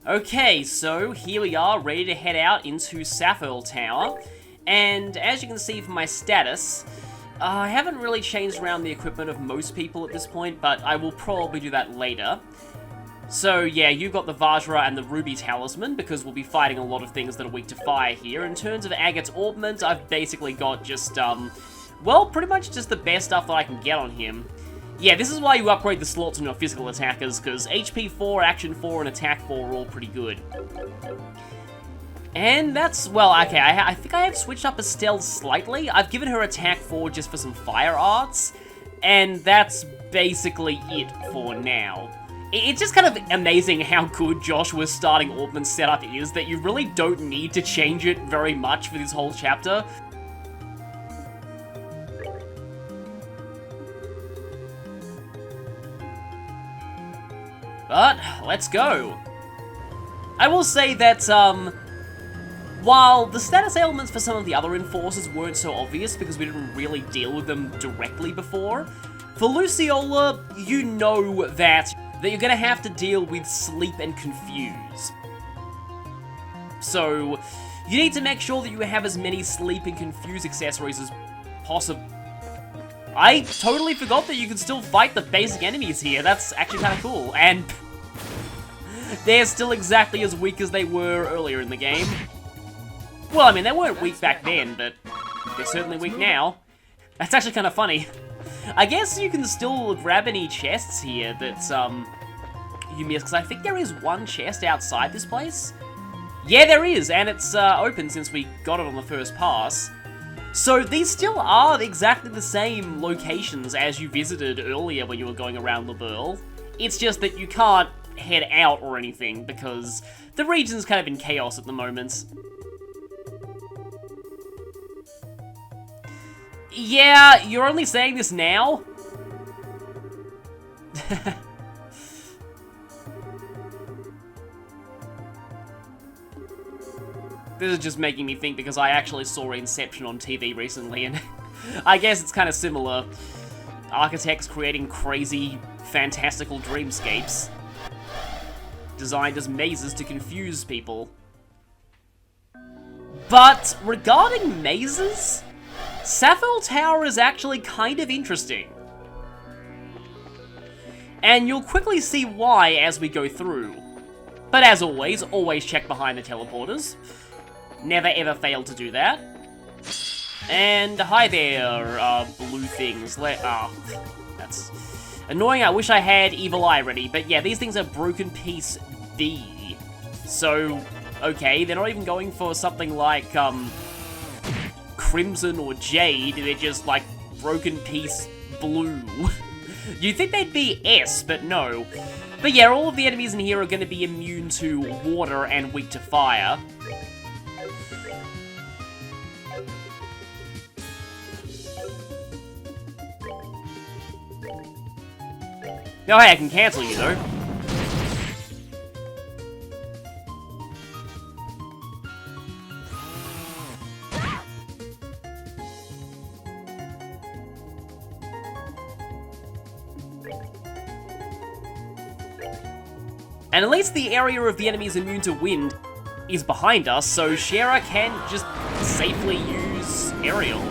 Okay, so here we are, ready to head out into Sapphirl Tower. And as you can see from my status, I haven't really changed around the equipment of most people at this point, but I will probably do that later. So yeah, you've got the Vajra and the Ruby Talisman, because we'll be fighting a lot of things that are weak to fire here. In terms of Agate's Orbment, I've basically got just, well, pretty much just the best stuff that I can get on him. Yeah, this is why you upgrade the slots on your physical attackers, because HP 4, Action 4, and Attack 4 are all pretty good. And that's, well, okay, I think I have switched up Estelle slightly. I've given her Attack 4 just for some fire arts, and that's basically it for now. It's just kind of amazing how good Joshua's starting Orbment setup is, that you really don't need to change it very much for this whole chapter. But, let's go. I will say that, while the status ailments for some of the other enforcers weren't so obvious because we didn't really deal with them directly before, for Luciola, you know that you're gonna have to deal with Sleep and Confuse. So, you need to make sure that you have as many Sleep and Confuse accessories as possible. I totally forgot that you can still fight the basic enemies here. That's actually kind of cool. And they're still exactly as weak as they were earlier in the game. Well, I mean, they weren't weak back then, but they're certainly weak now. That's actually kind of funny. I guess you can still grab any chests here that you missed, because I think there is one chest outside this place. Yeah, there is, and it's open since we got it on the first pass. So these still are exactly the same locations as you visited earlier when you were going around Laberl. It's just that you can't head out or anything because the region's kind of in chaos at the moment. Yeah, you're only saying this now? This is just making me think because I actually saw Inception on TV recently, and I guess it's kind of similar. Architects creating crazy, fantastical dreamscapes designed as mazes to confuse people. But regarding mazes, Sapphirl Tower is actually kind of interesting. And you'll quickly see why as we go through. But as always check behind the teleporters. Never ever fail to do that. And hi there, blue things. That's annoying. I wish I had Evil Eye ready. But yeah, these things are Broken Piece B. So, okay, they're not even going for something like, Crimson or Jade. They're just, like, Broken Piece Blue. You'd think they'd be S, but no. But yeah, all of the enemies in here are going to be immune to water and weak to fire. Oh hey, I can cancel you though. And at least the area of the enemies immune to wind is behind us, so Schera can just safely use Aerial.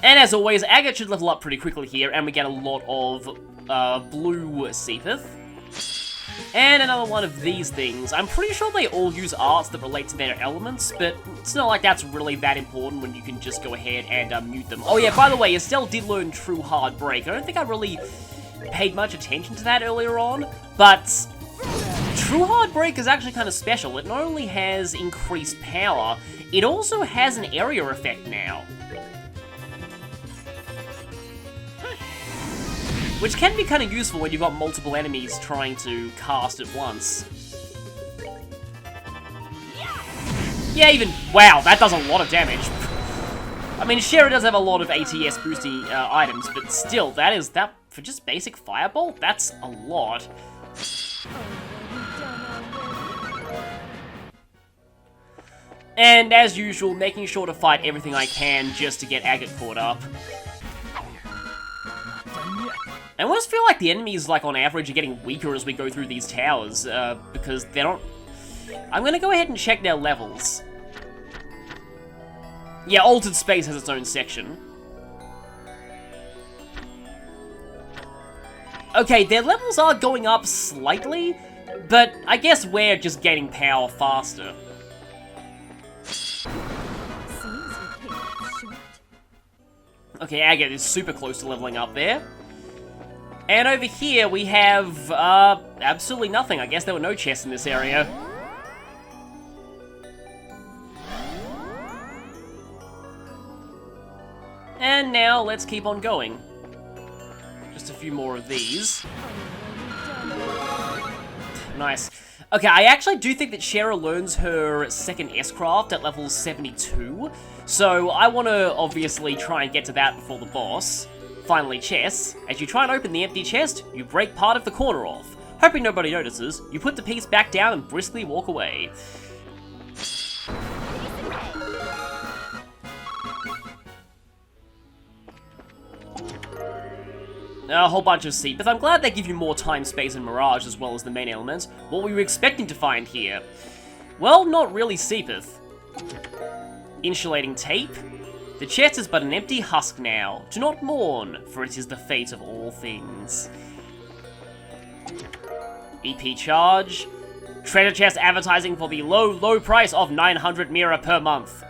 And as always, Agate should level up pretty quickly here, and we get a lot of blue Seathith. And another one of these things. I'm pretty sure they all use arts that relate to their elements, but it's not like that's really that important when you can just go ahead and mute them. Oh yeah, by the way, Estelle did learn True Hard Break. I don't think I really paid much attention to that earlier on, but True Hard Break is actually kind of special. It not only has increased power, it also has an area effect now. Which can be kind of useful when you've got multiple enemies trying to cast at once. Yeah, even... Wow, that does a lot of damage. I mean, Schera does have a lot of ATS boosting items, but still, that for just basic Firebolt, that's a lot. And as usual, making sure to fight everything I can just to get Agate caught up. I almost feel like the enemies, like, on average, are getting weaker as we go through these towers, because they're not... I'm gonna go ahead and check their levels. Yeah, Altered Space has its own section. Okay, their levels are going up slightly, but I guess we're just gaining power faster. Okay, Agate is super close to leveling up there. And over here we have, absolutely nothing. I guess there were no chests in this area. And now let's keep on going. Just a few more of these. Nice. Okay, I actually do think that Schera learns her second S-Craft at level 72. So I want to obviously try and get to that before the boss. Finally, chests. As you try and open the empty chest, you break part of the corner off. Hoping nobody notices, you put the piece back down and briskly walk away. A whole bunch of Seepeth. I'm glad they give you more time, space, and mirage as well as the main elements. What were you expecting to find here? Well, not really Seepeth. Insulating tape? The chest is but an empty husk now. Do not mourn, for it is the fate of all things. EP charge. Treasure chest advertising for the low price of 900 mira per month.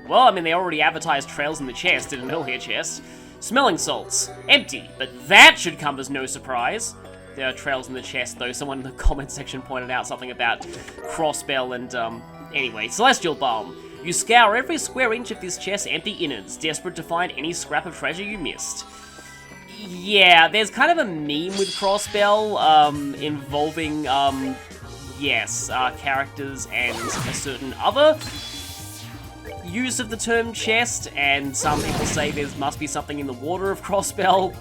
Well, I mean, they already advertised trails in the chest in an earlier chest. Smelling salts. Empty, but that should come as no surprise. There are trails in the chest, though. Someone in the comment section pointed out something about Crossbell and, anyway, Celestial Balm. You scour every square inch of this chest's empty innards, desperate to find any scrap of treasure you missed. Yeah, there's kind of a meme with Crossbell, involving, yes, characters and a certain other use of the term chest, and some people say there must be something in the water of Crossbell.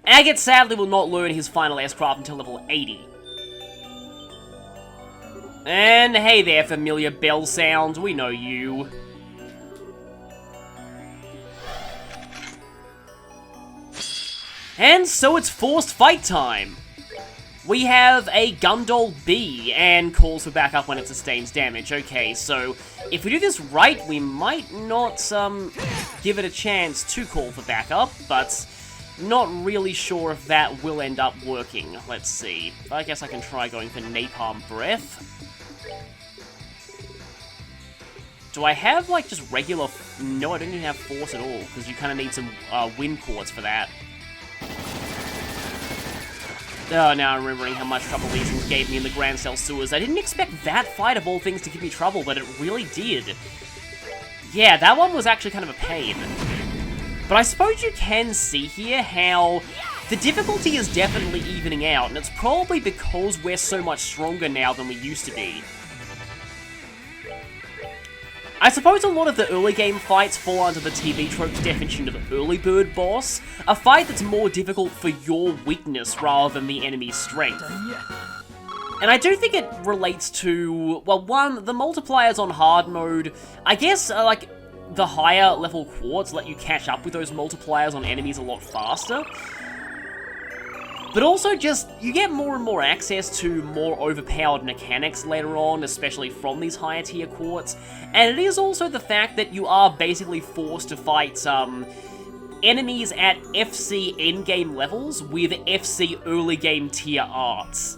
Agate sadly will not learn his final S-Craft until level 80. And hey there, familiar bell sounds, we know you. And so it's forced fight time. We have a Gundol B, and calls for backup when it sustains damage. Okay, so if we do this right, we might not, give it a chance to call for backup, but not really sure if that will end up working. Let's see. I guess I can try going for Napalm Breath. Do I have, like, just regular... No, I don't even have Force at all, because you kind of need some, Wind Quartz for that. Oh, now I'm remembering how much trouble these things gave me in the Grand Cell sewers. I didn't expect that fight of all things to give me trouble, but it really did. Yeah, that one was actually kind of a pain. But I suppose you can see here how the difficulty is definitely evening out, and it's probably because we're so much stronger now than we used to be. I suppose a lot of the early game fights fall under the TV trope's definition of early bird boss, a fight that's more difficult for your weakness rather than the enemy's strength. And I do think it relates to, well, one, the multipliers on hard mode. I guess, like, the higher level quartz let you catch up with those multipliers on enemies a lot faster. But also just, you get more and more access to more overpowered mechanics later on, especially from these higher tier quartz. And it is also the fact that you are basically forced to fight enemies at FC endgame levels with FC early game tier arts.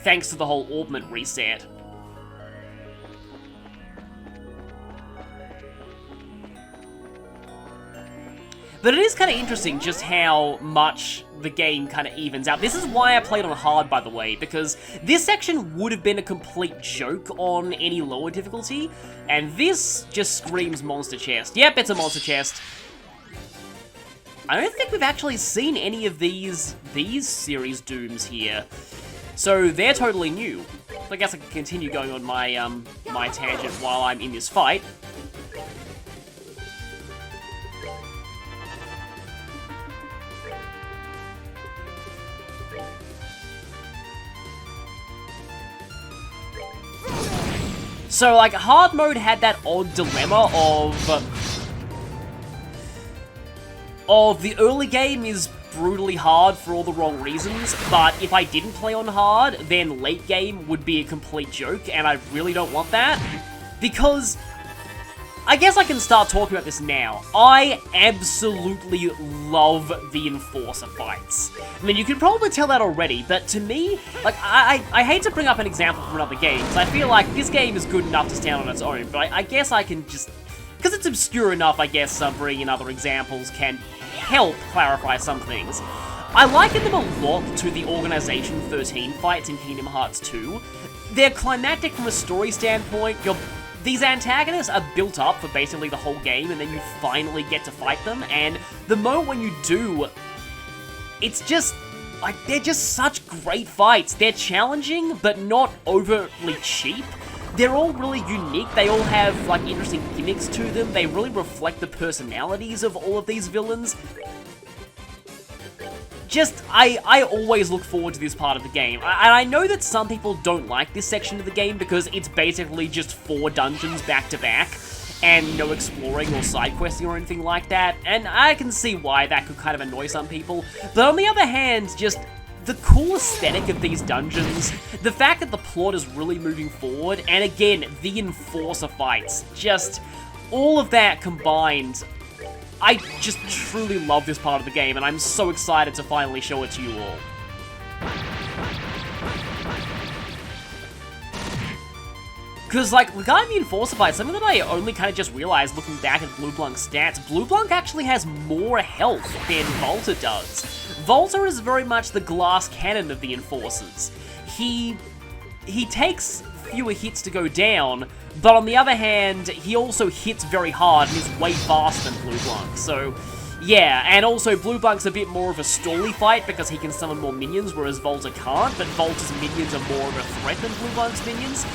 Thanks to the whole Orbment reset. But it is kind of interesting just how much the game kind of evens out. This is why I played on hard, by the way, because this section would have been a complete joke on any lower difficulty, and this just screams monster chest. Yep, it's a monster chest. I don't think we've actually seen any of these series dooms here, so they're totally new. So I guess I can continue going on my my tangent while I'm in this fight. So, like, hard mode had that odd dilemma of the early game is brutally hard for all the wrong reasons, but if I didn't play on hard, then late game would be a complete joke, and I really don't want that, because I guess I can start talking about this now. I absolutely love the Enforcer fights. I mean, you can probably tell that already, but to me, like, I hate to bring up an example from another game, because I feel like this game is good enough to stand on its own, but I guess I can just, because it's obscure enough, I guess bringing in other examples can help clarify some things. I liken them a lot to the Organization 13 fights in Kingdom Hearts 2. They're climactic from a story standpoint. These antagonists are built up for basically the whole game, and then you finally get to fight them, and the moment when you do, it's just, like, they're just such great fights. They're challenging, but not overtly cheap. They're all really unique. They all have, like, interesting gimmicks to them. They really reflect the personalities of all of these villains. Just, I always look forward to this part of the game. And I know that some people don't like this section of the game because it's basically just 4 dungeons back to back and no exploring or side questing or anything like that. And I can see why that could kind of annoy some people. But on the other hand, just the cool aesthetic of these dungeons, the fact that the plot is really moving forward, and again, the Enforcer fights, just all of that combined, I just truly love this part of the game, and I'm so excited to finally show it to you all. Because, like, regarding the Enforcer fight, something that I only kind of just realized looking back at Blue Blunk's stats, Blue Blunk actually has more health than Volta does. Volta is very much the glass cannon of the Enforcers. He takes fewer hits to go down, but on the other hand, he also hits very hard and is way faster than Blue Blunk, so yeah, and also Blue Blunk's a bit more of a stally fight because he can summon more minions, whereas Volta can't, but Volta's minions are more of a threat than Blue Blunk's minions.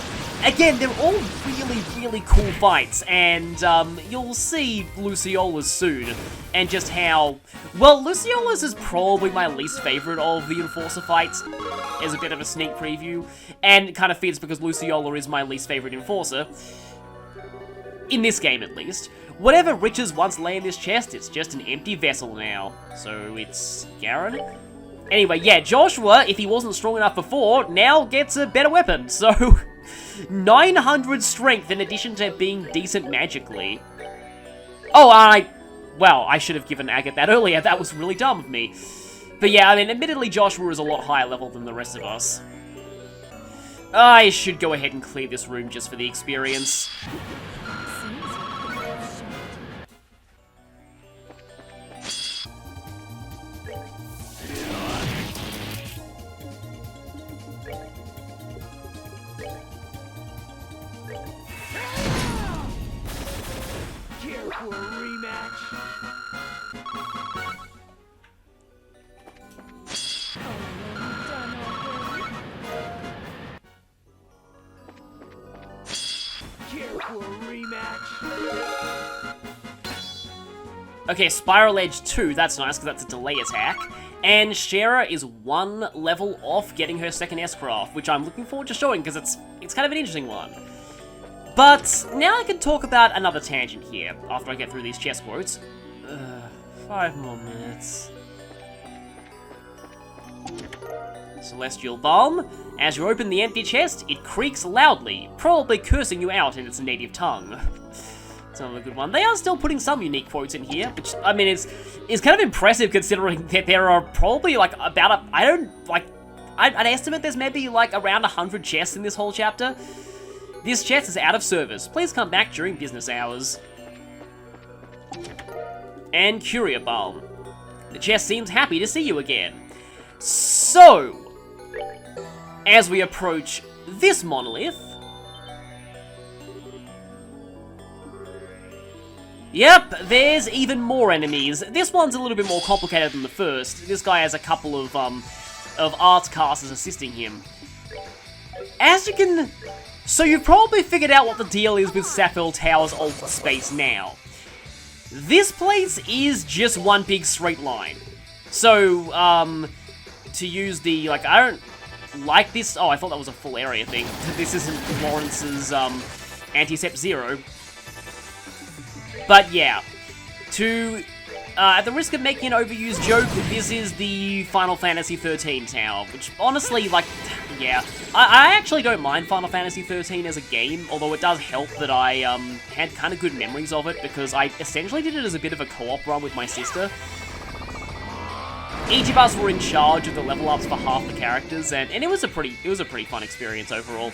Again, they're all really, really cool fights, and you'll see Luciola's soon, and just how, well, Luciola's is probably my least favorite of the Enforcer fights, as a bit of a sneak preview, and it kind of fits because Luciola is my least favorite Enforcer, in this game at least. Whatever riches once lay in this chest, it's just an empty vessel now, so it's Garen? Anyway, yeah, Joshua, if he wasn't strong enough before, now gets a better weapon, so 900 strength in addition to being decent magically. Oh, well, I should have given Agate that earlier, that was really dumb of me. But yeah, I mean, admittedly Joshua is a lot higher level than the rest of us. I should go ahead and clear this room just for the experience. Okay, Spiral Edge 2, that's nice, because that's a delay attack. And Schera is 1 level off getting her second S-Craft, which I'm looking forward to showing, because it's kind of an interesting one. But now I can talk about another tangent here, after I get through these chest quotes. 5 more minutes. Celestial Balm. As you open the empty chest, it creaks loudly, probably cursing you out in its native tongue. It's another good one. They are still putting some unique quotes in here, which, I mean, is kind of impressive considering that there are probably, like, about I'd estimate there's maybe, like, around 100 chests in this whole chapter. This chest is out of service. Please come back during business hours. And Curia Balm. The chest seems happy to see you again. So, as we approach this monolith, yep, there's even more enemies. This one's a little bit more complicated than the first. This guy has a couple of arts casters assisting him. So you've probably figured out what the deal is with Sapphirl Tower's Altered Space now. This place is just one big straight line. So, to use the, like, I don't like this. Oh, I thought that was a full area thing. This isn't Lawrence's, Anti-Sep 0. But yeah, at the risk of making an overused joke, this is the Final Fantasy 13 tower, which honestly, like, yeah, I actually don't mind Final Fantasy 13 as a game, although it does help that I had kind of good memories of it, because I essentially did it as a bit of a co-op run with my sister. Each of us were in charge of the level ups for half the characters, and it was a pretty fun experience overall.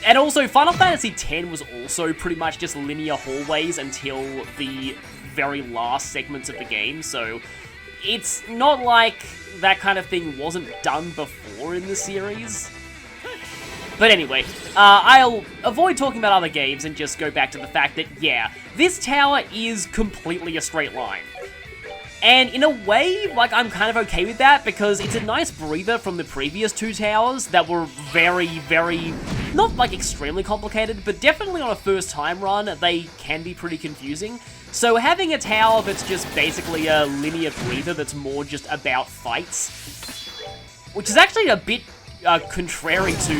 And also, Final Fantasy X was also pretty much just linear hallways until the very last segments of the game, so it's not like that kind of thing wasn't done before in the series. But anyway, I'll avoid talking about other games and just go back to the fact that, yeah, this tower is completely a straight line. And in a way, like, I'm kind of okay with that, because it's a nice breather from the previous two towers that were very, very, not like extremely complicated, but definitely on a first time run, they can be pretty confusing. So having a tower that's just basically a linear breather that's more just about fights, which is actually a bit contrary to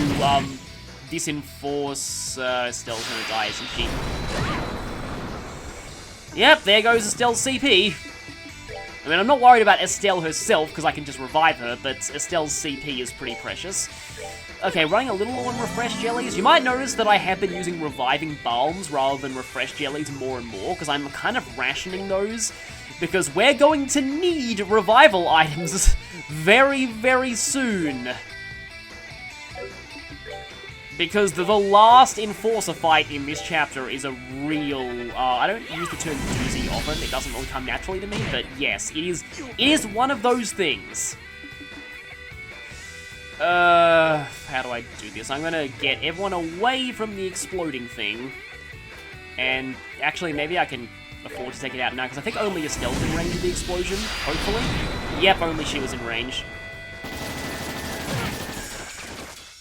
Disenforce. Estelle's gonna die, isn't she? Yep, there goes Estelle's CP. I mean, I'm not worried about Estelle herself, because I can just revive her, but Estelle's CP is pretty precious. Okay, running a little low on Refresh Jellies. You might notice that I have been using Reviving Balms rather than Refresh Jellies more and more, because I'm kind of rationing those, because we're going to need revival items very, very soon. Because the last Enforcer fight in this chapter is a real, I don't use the term doozy often, it doesn't really come naturally to me, but yes, it is one of those things. How do I do this? I'm gonna get everyone away from the exploding thing, and actually maybe I can afford to take it out now, because I think only Estelle's in range of the explosion, hopefully. Yep, only she was in range.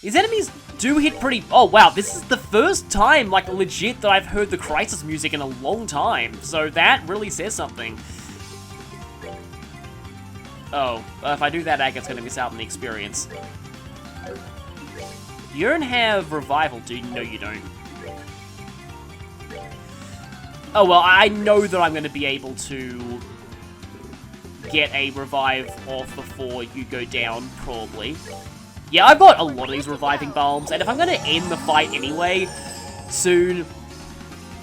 These enemies do hit pretty... Oh, wow, this is the first time, like, legit that I've heard the Crisis music in a long time, so that really says something. Oh, if I do that, Agate's gonna miss out on the experience. You don't have Revival, do you? No, you don't. Oh, well, I know that I'm gonna be able to get a Revive off before you go down, probably. Yeah, I've got a lot of these Reviving Balms, and if I'm going to end the fight anyway, soon,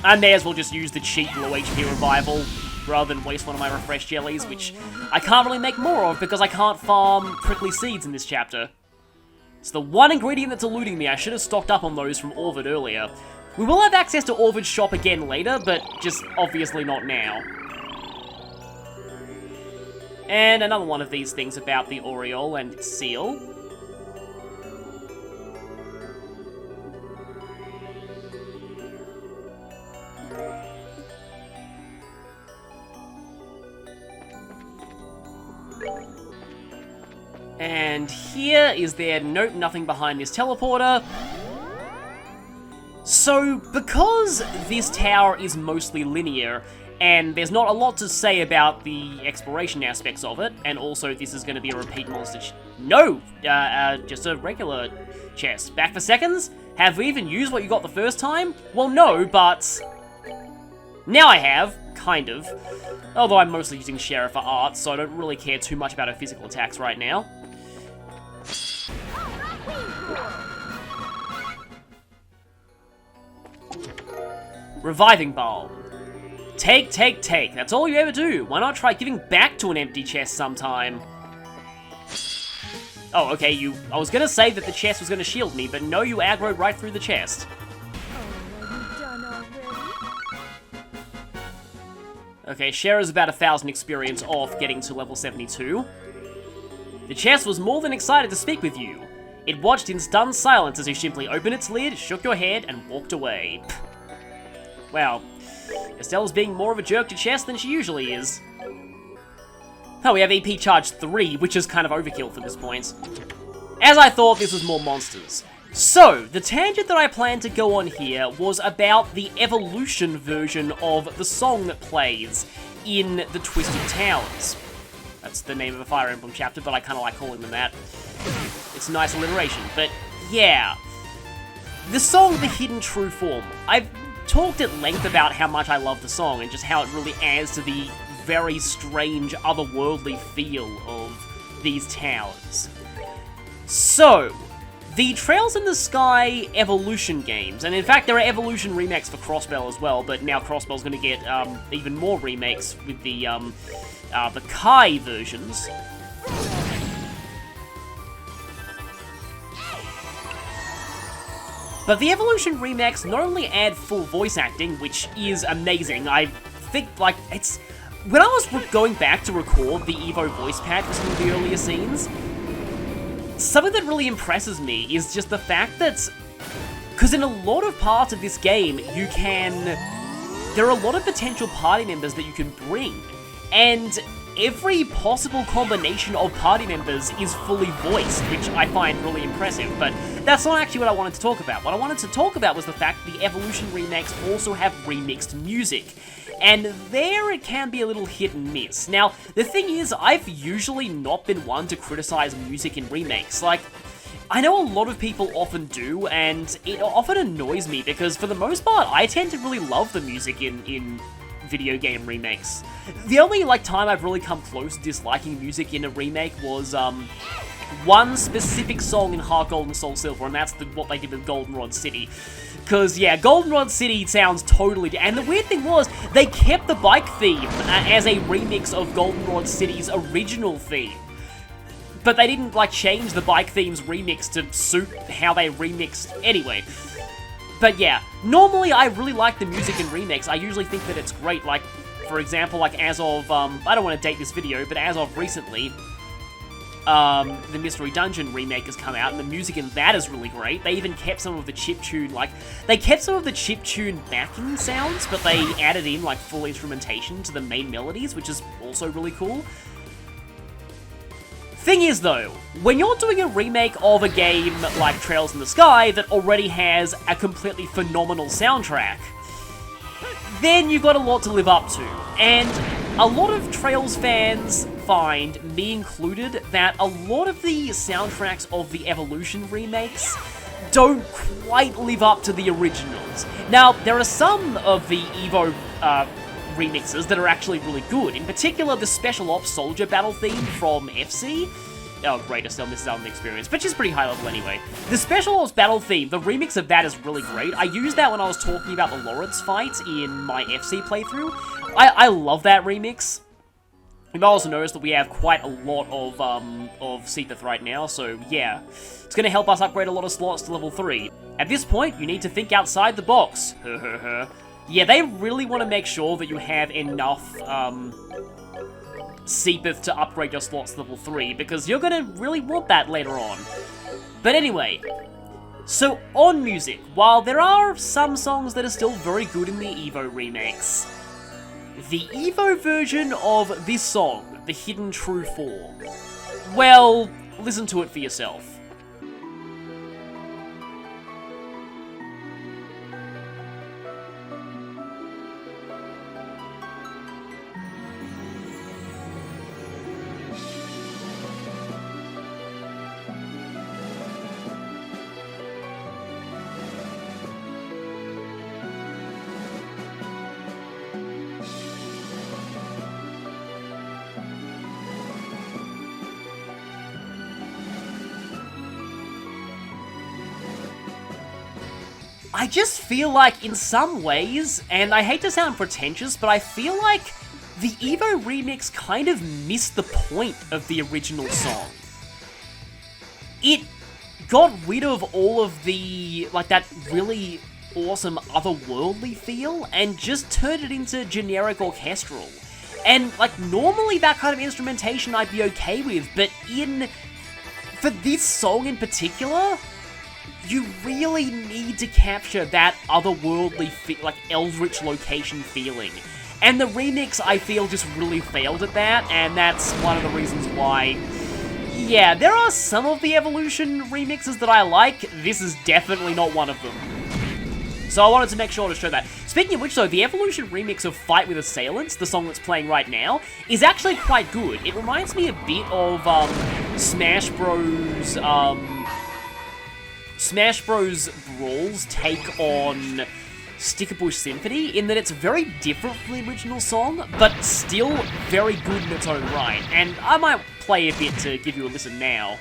I may as well just use the cheap low HP Revival, rather than waste one of my Refresh Jellies, which I can't really make more of, because I can't farm Prickly Seeds in this chapter. It's the one ingredient that's eluding me. I should have stocked up on those from Orvid earlier. We will have access to Orvid's shop again later, but just obviously not now. And another one of these things about the Aureole and Seal. And here is there, nope, nothing behind this teleporter. So, because this tower is mostly linear, and there's not a lot to say about the exploration aspects of it, and also this is going to be a repeat monster no! Just a regular chest. Back for seconds? Have we even used what you got the first time? Well, no, but... now I have, kind of. Although I'm mostly using Schera for art, so I don't really care too much about her physical attacks right now. Reviving Balm. Take, take, take. That's all you ever do. Why not try giving back to an empty chest sometime? Oh, okay, I was gonna say that the chest was gonna shield me, but no, you aggroed right through the chest. Okay, Schera's about 1,000 experience off getting to level 72. The chest was more than excited to speak with you. It watched in stunned silence as you simply opened its lid, shook your head, and walked away. Wow. Estelle's being more of a jerk to chest than she usually is. Oh, we have EP charge 3, which is kind of overkill for this point. As I thought, this was more monsters. So, the tangent that I planned to go on here was about the evolution version of the song that plays in the Twisted Towers. That's the name of a Fire Emblem chapter, but I kind of like calling them that. It's a nice alliteration, but yeah. The song, The Hidden True Form. I've talked at length about how much I love the song and just how it really adds to the very strange, otherworldly feel of these towers. So, the Trails in the Sky Evolution games, and in fact there are Evolution remakes for Crossbell as well, but now Crossbell's going to get even more remakes with the Kai versions. But the Evolution remakes not only add full voice acting, which is amazing, I think, like, it's... When I was going back to record the Evo voice patch for some of the earlier scenes, something that really impresses me is just the fact that... Because in a lot of parts of this game, you can... There are a lot of potential party members that you can bring, and every possible combination of party members is fully voiced, which I find really impressive, but that's not actually what I wanted to talk about. What I wanted to talk about was the fact the Evolution remakes also have remixed music, and there it can be a little hit and miss. Now, the thing is, I've usually not been one to criticize music in remakes. Like, I know a lot of people often do, and it often annoys me, because for the most part, I tend to really love the music in video game remakes. The only, like, time I've really come close to disliking music in a remake was, one specific song in Heart Gold and Soul Silver, and that's what they did with Goldenrod City. Because, yeah, Goldenrod City sounds totally... And the weird thing was, they kept the bike theme as a remix of Goldenrod City's original theme. But they didn't, like, change the bike theme's remix to suit how they remixed anyway. But yeah, normally I really like the music in remakes. I usually think that it's great. Like, for example, like as of, I don't want to date this video, but as of recently, the Mystery Dungeon remake has come out, and the music in that is really great. They even kept some of the chiptune, like, they kept some of the chiptune backing sounds, but they added in, like, full instrumentation to the main melodies, which is also really cool. Thing is, though, when you're doing a remake of a game like Trails in the Sky that already has a completely phenomenal soundtrack, then you've got a lot to live up to. And a lot of Trails fans find, me included, that a lot of the soundtracks of the Evolution remakes don't quite live up to the originals. Now, there are some of the Evo remixes that are actually really good. In particular, the Special Ops Soldier battle theme from FC. Oh great, I still missed out on the experience, but she's pretty high level anyway. The Special Ops battle theme, the remix of that is really great. I used that when I was talking about the Lawrence fight in my FC playthrough. I love that remix. You might also notice that we have quite a lot of Sepith right now, so yeah. It's going to help us upgrade a lot of slots to level 3. At this point, you need to think outside the box. Yeah, they really want to make sure that you have enough Sepith to upgrade your slots to level 3, because you're going to really want that later on. But anyway, so on music, while there are some songs that are still very good in the Evo remakes, the Evo version of this song, The Hidden True Form, well, listen to it for yourself. I just feel like, in some ways, and I hate to sound pretentious, but I feel like the Evo remix kind of missed the point of the original song. It got rid of all of the, like, that really awesome otherworldly feel, and just turned it into generic orchestral. And, like, normally that kind of instrumentation I'd be okay with, but for this song in particular, you really need to capture that otherworldly, like, eldritch location feeling. And the remix, I feel, just really failed at that, and that's one of the reasons why... Yeah, there are some of the Evolution remixes that I like. This is definitely not one of them. So I wanted to make sure to show that. Speaking of which, though, the Evolution remix of Fight with Assailants, the song that's playing right now, is actually quite good. It reminds me a bit of Smash Bros. Smash Bros. Brawls take on Sticker Bush Symphony in that it's very different from the original song, but still very good in its own right. And I might play a bit to give you a listen now.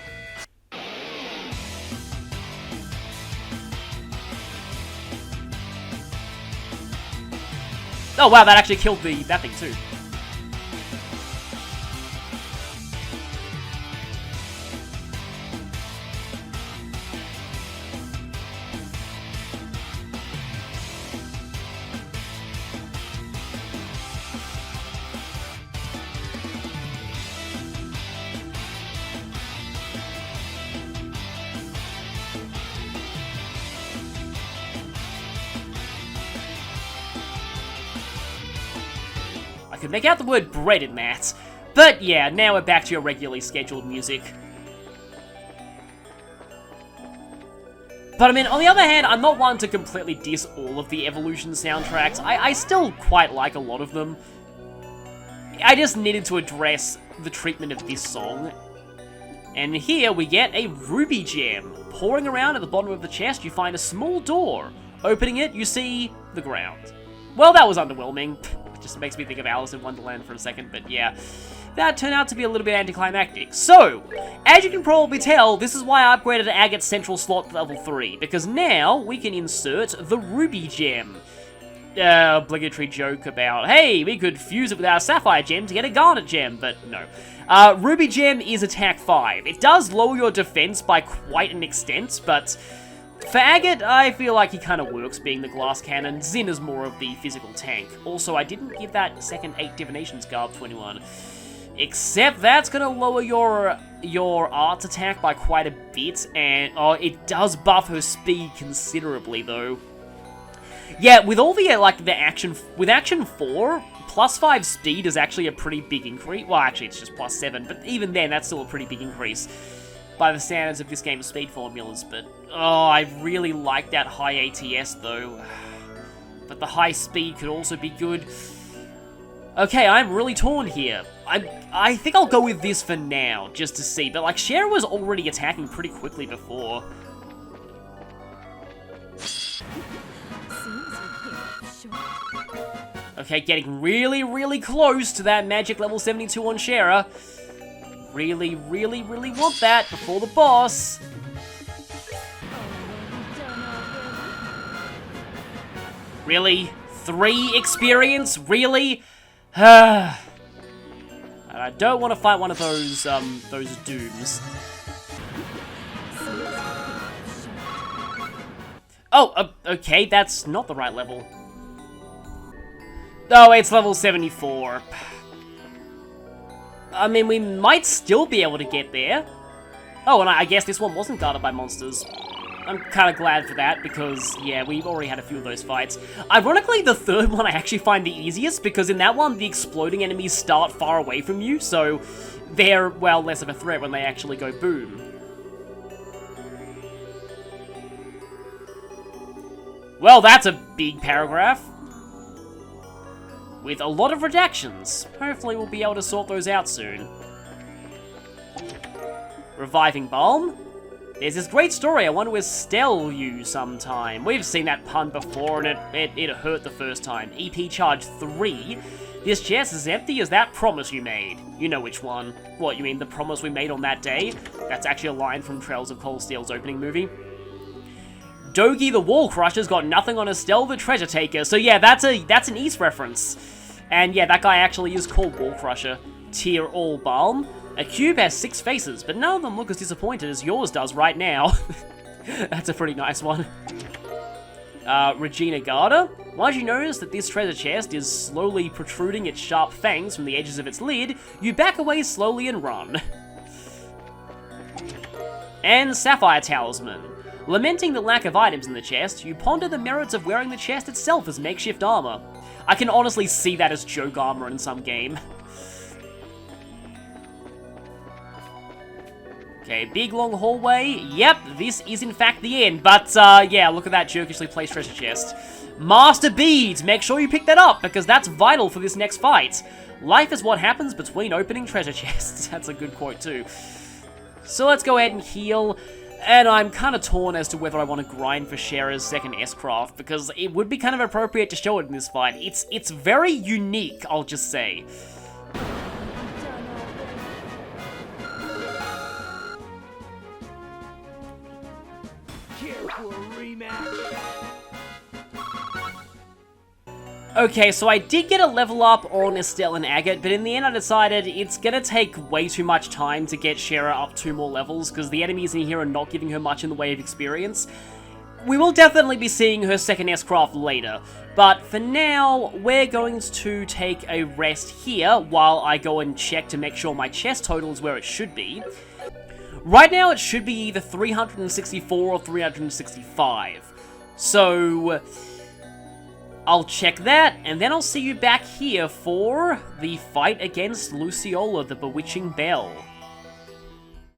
Oh wow, that actually killed that thing too. I could make out the word bread in that. But yeah, now we're back to your regularly scheduled music. But I mean, on the other hand, I'm not one to completely diss all of the Evolution soundtracks. I still quite like a lot of them. I just needed to address the treatment of this song. And here we get a ruby gem. Pouring around at the bottom of the chest, you find a small door. Opening it, you see the ground. Well, that was underwhelming. It just makes me think of Alice in Wonderland for a second, but yeah. That turned out to be a little bit anticlimactic. So, as you can probably tell, this is why I upgraded Agate's central slot to level 3, because now we can insert the ruby gem. Obligatory joke about, hey, we could fuse it with our sapphire gem to get a garnet gem, but no. Ruby gem is attack 5. It does lower your defense by quite an extent, but for Agate, I feel like he kind of works being the glass cannon. Zin is more of the physical tank. Also, I didn't give that second 8 Divinations Garb to anyone. Except that's going to lower your arts attack by quite a bit, and it does buff her speed considerably, though. Yeah, with all the, with action 4, plus 5 speed is actually a pretty big increase. Well, actually, it's just plus 7, but even then, that's still a pretty big increase by the standards of this game's speed formulas, but I really like that high ATS, though. But the high speed could also be good. Okay, I'm really torn here. I think I'll go with this for now, just to see, but like, Schera was already attacking pretty quickly before. Okay, getting really, really close to that magic level 72 on Schera. Really, really, really want that before the boss. Really? 3 experience? Really? I don't want to fight one of those dooms. Oh, okay, that's not the right level. Oh, it's level 74. I mean, we might still be able to get there. Oh, and I guess this one wasn't guarded by monsters. I'm kind of glad for that, because, yeah, we've already had a few of those fights. Ironically, the third one I actually find the easiest, because in that one, the exploding enemies start far away from you, so they're, well, less of a threat when they actually go boom. Well, that's a big paragraph. With a lot of redactions. Hopefully we'll be able to sort those out soon. Reviving Balm. There's this great story I want to estelle you sometime. We've seen that pun before and it hurt the first time. EP charge 3. This chest is empty as that promise you made. You know which one. What, you mean the promise we made on that day? That's actually a line from Trails of Cold Steel's opening movie. Dogi the Wall Crusher's got nothing on Estelle the Treasure Taker. So yeah, that's an East reference. And yeah, that guy actually is called Wall Crusher. Tier All Balm. A cube has 6 faces, but none of them look as disappointed as yours does right now. That's a pretty nice one. Regina Garda. Once you notice that this treasure chest is slowly protruding its sharp fangs from the edges of its lid, you back away slowly and run. And Sapphire Talisman. Lamenting the lack of items in the chest, you ponder the merits of wearing the chest itself as makeshift armor. I can honestly see that as joke armor in some game. Okay, big long hallway. Yep, this is in fact the end. But, yeah, look at that jerkishly placed treasure chest. Master Beads! Make sure you pick that up, because that's vital for this next fight. Life is what happens between opening treasure chests. That's a good quote, too. So let's go ahead and heal. And I'm kind of torn as to whether I want to grind for Schera's second S-Craft, because it would be kind of appropriate to show it in this fight. It's very unique, I'll just say. Okay, so I did get a level up on Estelle and Agate, but in the end I decided it's gonna take way too much time to get Schera up 2 more levels, because the enemies in here are not giving her much in the way of experience. We will definitely be seeing her second S-Craft later, but for now, we're going to take a rest here while I go and check to make sure my chest total is where it should be. Right now, it should be either 364 or 365, so I'll check that, and then I'll see you back here for the fight against Luciola, the Bewitching Belle.